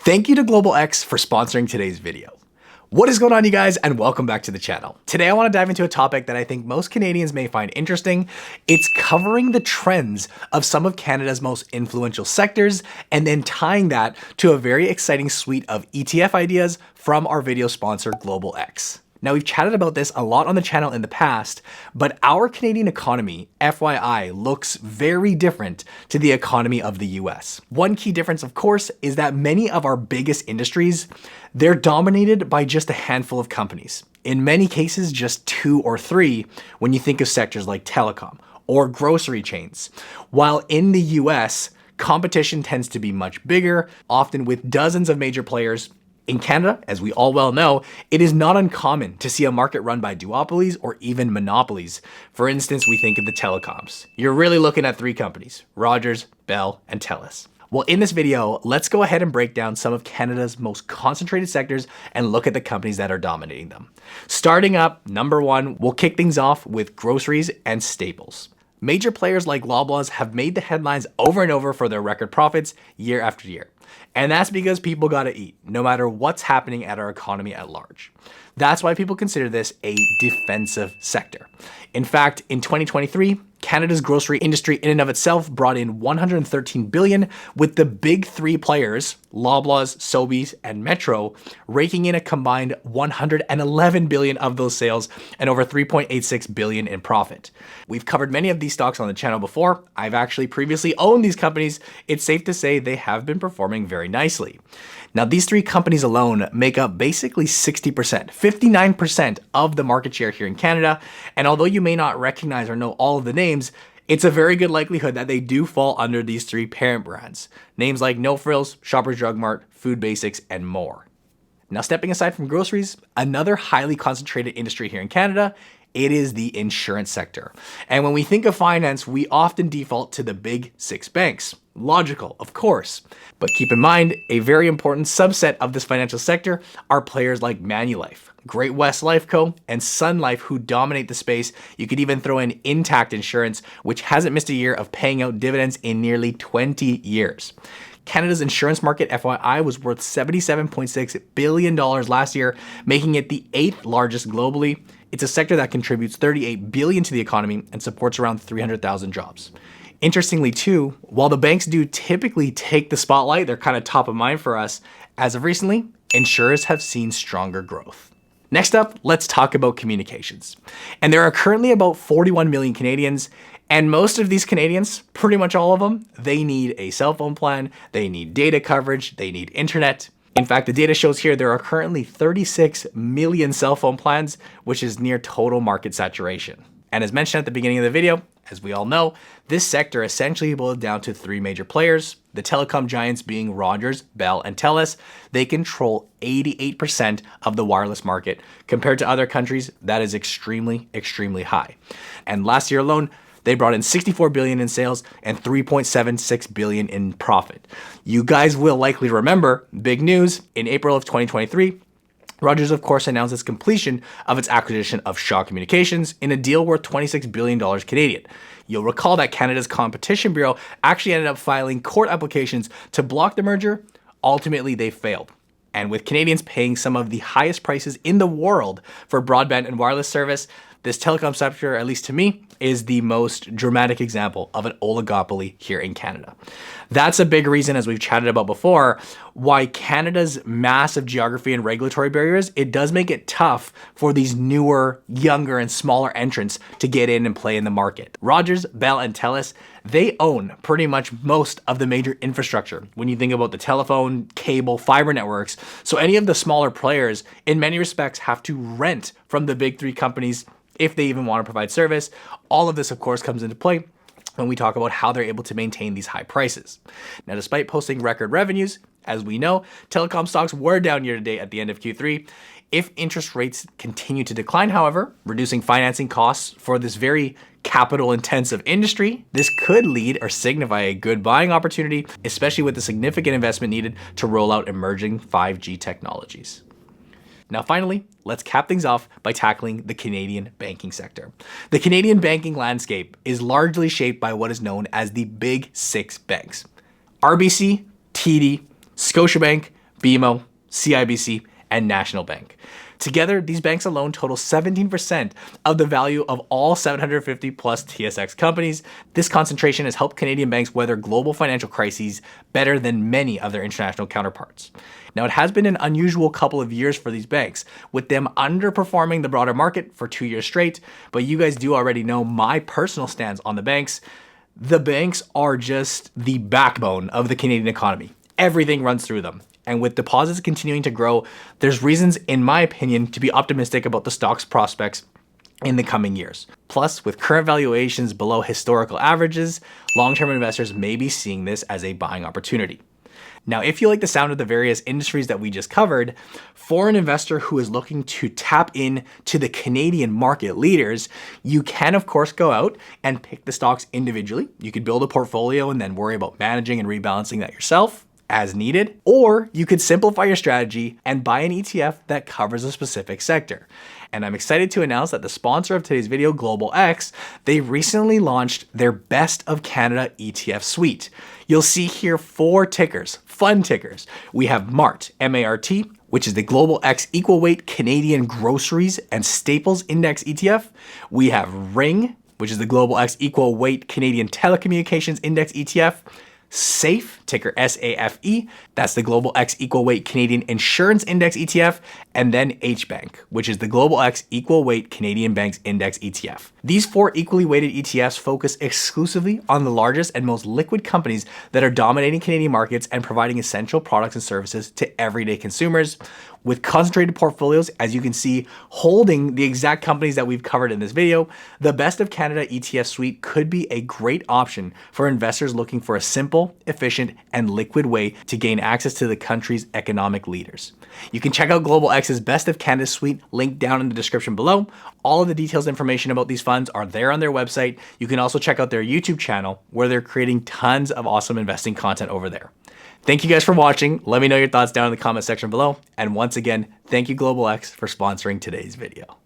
Thank you to Global X for sponsoring today's video. What is going on, you guys, and welcome back to the channel. Today I want to dive into a topic that I think most Canadians may find interesting. It's covering the trends of some of Canada's most influential sectors and then tying that to a very exciting suite of ETF ideas from our video sponsor, Global X. Now, we've chatted about this a lot on the channel in the past, but our Canadian economy, FYI, looks very different to the economy of the US. One key difference, of course, is that many of our biggest industries, they're dominated by just a handful of companies. In many cases, just 2 or 3 when you think of sectors like telecom or grocery chains. While in the US, competition tends to be much bigger, often with dozens of major players. In Canada, as we all well know, it is not uncommon to see a market run by duopolies or even monopolies. For instance, we think of the telecoms. You're really looking at 3 companies, Rogers, Bell, and Telus. Well, in this video, let's go ahead and break down some of Canada's most concentrated sectors and look at the companies that are dominating them. Starting up, number 1, we'll kick things off with groceries and staples. Major players like Loblaws have made the headlines over and over for their record profits year after year. And that's because people gotta eat, no matter what's happening at our economy at large. That's why people consider this a defensive sector. In fact, in 2023, Canada's grocery industry in and of itself brought in $113 billion, with the big 3 players, Loblaws, Sobeys, and Metro, raking in a combined $111 billion of those sales and over $3.86 billion in profit. We've covered many of these stocks on the channel before. I've actually previously owned these companies. It's safe to say they have been performing very nicely. Now, these 3 companies alone make up basically 60%, 59% of the market share here in Canada. And although you may not recognize or know all of the names, it's a very good likelihood that they do fall under these 3 parent brands. Names like No Frills, Shoppers Drug Mart, Food Basics, and more. Now, stepping aside from groceries, another highly concentrated industry here in Canada, it is the insurance sector. And when we think of finance, we often default to the big 6 banks. Logical, of course. But keep in mind, a very important subset of this financial sector are players like Manulife, Great-West Lifeco, and Sun Life, who dominate the space. You could even throw in Intact Insurance, which hasn't missed a year of paying out dividends in nearly 20 years. Canada's insurance market, FYI, was worth $77.6 billion last year, making it the 8th largest globally. It's a sector that contributes $38 billion to the economy and supports around 300,000 jobs. Interestingly too, while the banks do typically take the spotlight, they're kind of top of mind for us, as of recently, insurers have seen stronger growth. Next up, let's talk about communications. And there are currently about 41 million Canadians, and most of these Canadians, pretty much all of them, they need a cell phone plan, they need data coverage, they need internet. In fact, the data shows here there are currently 36 million cell phone plans, which is near total market saturation. And as mentioned at the beginning of the video, as we all know, this sector essentially boiled down to 3 major players, the telecom giants being Rogers, Bell, and Telus. They control 88% of the wireless market. Compared to other countries, that is extremely, extremely high. And last year alone, they brought in $64 billion in sales and $3.76 billion in profit. You guys will likely remember, big news, in April of 2023, Rogers, of course, announced its completion of its acquisition of Shaw Communications in a deal worth $26 billion Canadian. You'll recall that Canada's Competition Bureau actually ended up filing court applications to block the merger. Ultimately, they failed. And with Canadians paying some of the highest prices in the world for broadband and wireless service, this telecom sector, at least to me, is the most dramatic example of an oligopoly here in Canada. That's a big reason, as we've chatted about before, why Canada's massive geography and regulatory barriers, it does make it tough for these newer, younger, and smaller entrants to get in and play in the market. Rogers, Bell, and Telus, they own pretty much most of the major infrastructure when you think about the telephone, cable, fiber networks. So any of the smaller players, in many respects, have to rent from the big 3 companies if they even want to provide service. All of this, of course, comes into play when we talk about how they're able to maintain these high prices. Now, despite posting record revenues, as we know, telecom stocks were down year to date at the end of Q3. If interest rates continue to decline, however, reducing financing costs for this very capital-intensive industry, this could lead or signify a good buying opportunity, especially with the significant investment needed to roll out emerging 5G technologies. Now, finally, let's cap things off by tackling the Canadian banking sector. The Canadian banking landscape is largely shaped by what is known as the Big 6 banks: RBC, TD, Scotiabank, BMO, CIBC, and National Bank. Together, these banks alone total 17% of the value of all 750 plus TSX companies. This concentration has helped Canadian banks weather global financial crises better than many of their international counterparts. Now, it has been an unusual couple of years for these banks, with them underperforming the broader market for 2 years straight, but you guys do already know my personal stance on the banks. The banks are just the backbone of the Canadian economy. Everything runs through them. And with deposits continuing to grow, there's reasons, in my opinion, to be optimistic about the stock's prospects in the coming years. Plus, with current valuations below historical averages, long-term investors may be seeing this as a buying opportunity. Now, if you like the sound of the various industries that we just covered, for an investor who is looking to tap in to the Canadian market leaders, you can of course go out and pick the stocks individually. You could build a portfolio and then worry about managing and rebalancing that yourself as needed, or you could simplify your strategy and buy an ETF that covers a specific sector. And I'm excited to announce that the sponsor of today's video, Global X, they recently launched their Best of Canada ETF suite. You'll see here 4 tickers, fun tickers. We have MART, M-A-R-T, which is the Global X Equal Weight Canadian Groceries and Staples Index ETF. We have RING, which is the Global X Equal Weight Canadian Telecommunications Index ETF. SAFE, ticker SAFE, that's the Global X Equal Weight Canadian Insurance Index ETF, and then HBNK, which is the Global X Equal Weight Canadian Banks Index ETF. These 4 equally weighted ETFs focus exclusively on the largest and most liquid companies that are dominating Canadian markets and providing essential products and services to everyday consumers, with concentrated portfolios, as you can see, holding the exact companies that we've covered in this video. The Best of Canada ETF suite could be a great option for investors looking for a simple, efficient, and liquid way to gain access to the country's economic leaders. You can check out Global X's Best of Canada suite, linked down in the description below. All of the details and information about these funds are there on their website. You can also check out their YouTube channel, where they're creating tons of awesome investing content over there. Thank you guys for watching. Let me know your thoughts down in the comment section below. And once again, thank you Global X for sponsoring today's video.